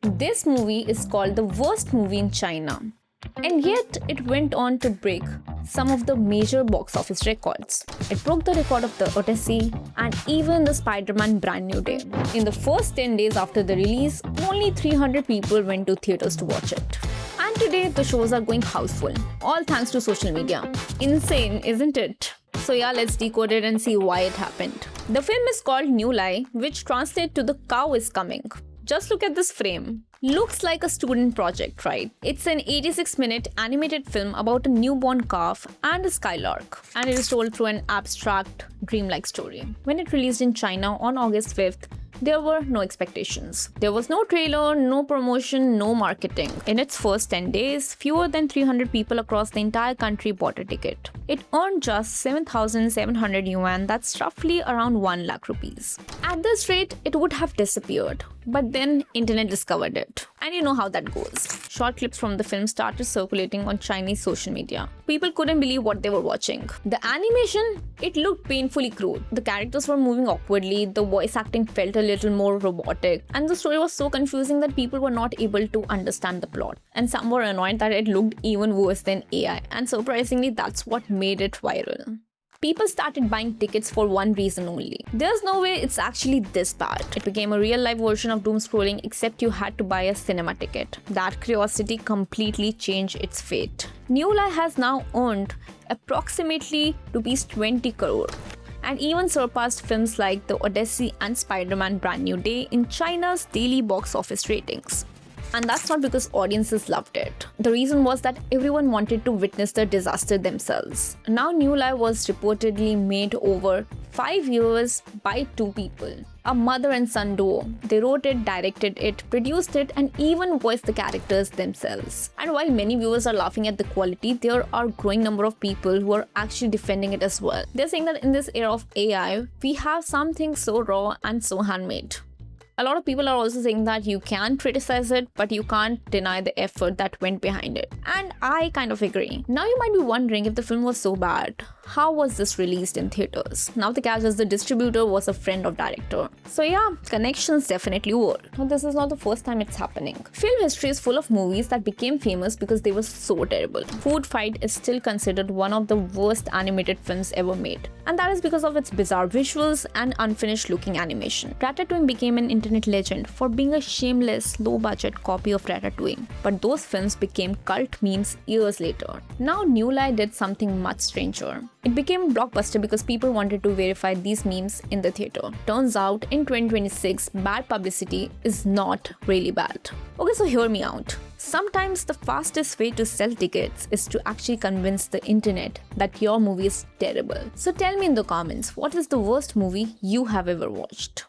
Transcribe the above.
This movie is called the worst movie in China. And yet, it went on to break some of the major box office records. It broke the record of the Odyssey and even the Spiderman Brand New Day. In the first 10 days after the release, only 300 people went to theaters to watch it. And today, the shows are going houseful, all thanks to social media. Insane, isn't it? So yeah, let's decode it and see why it happened. The film is called New Lie, which translates to The Cow is Coming. Just look at this frame. Looks like a student project, right? It's an 86-minute animated film about a newborn calf and a skylark, and it is told through an abstract, dreamlike story. When it released in China on August 5th, there were no expectations. There was no trailer, no promotion, no marketing. In its first 10 days, fewer than 300 people across the entire country bought a ticket. It earned just 7,700 yuan, that's roughly around 1 lakh rupees. At this rate, it would have disappeared. But then, internet discovered it. And you know how that goes. Short clips from the film started circulating on Chinese social media. People couldn't believe what they were watching. The animation, it looked painfully crude. The characters were moving awkwardly, the voice acting felt a little more robotic, and the story was so confusing that people were not able to understand the plot. And some were annoyed that it looked even worse than AI, and surprisingly, that's what made it viral. People started buying tickets for one reason only. There's no way it's actually this bad. It became a real-life version of doomscrolling, except you had to buy a cinema ticket. That curiosity completely changed its fate. New Lie has now earned approximately rupees 20 crore. And even surpassed films like The Odyssey and Spiderman Brand New Day in China's daily box office ratings. And that's not because audiences loved it. The reason was that everyone wanted to witness the disaster themselves. Now New Lie was reportedly made over 5 years by 2 people. A mother and son duo. They wrote it, directed it, produced it, and even voiced the characters themselves. And while many viewers are laughing at the quality, there are a growing number of people who are actually defending it as well. They're saying that in this era of AI, we have something so raw and so handmade. A lot of people are also saying that you can criticize it, but you can't deny the effort that went behind it. And I kind of agree. Now you might be wondering, if the film was so bad, how was this released in theaters? Now the catch is the distributor was a friend of director. So yeah, connections definitely work. But this is not the first time it's happening. Film history is full of movies that became famous because they were so terrible. Food Fight is still considered one of the worst animated films ever made. And that is because of its bizarre visuals and unfinished looking animation. Ratatoing became an internet legend for being a shameless, low-budget copy of Ratatoing. But those films became cult memes years later. Now New Lie did something much stranger. It became a blockbuster because people wanted to verify these memes in the theater. Turns out, in 2026, bad publicity is not really bad. Okay, so hear me out. Sometimes the fastest way to sell tickets is to actually convince the internet that your movie is terrible. So tell me in the comments, what is the worst movie you have ever watched?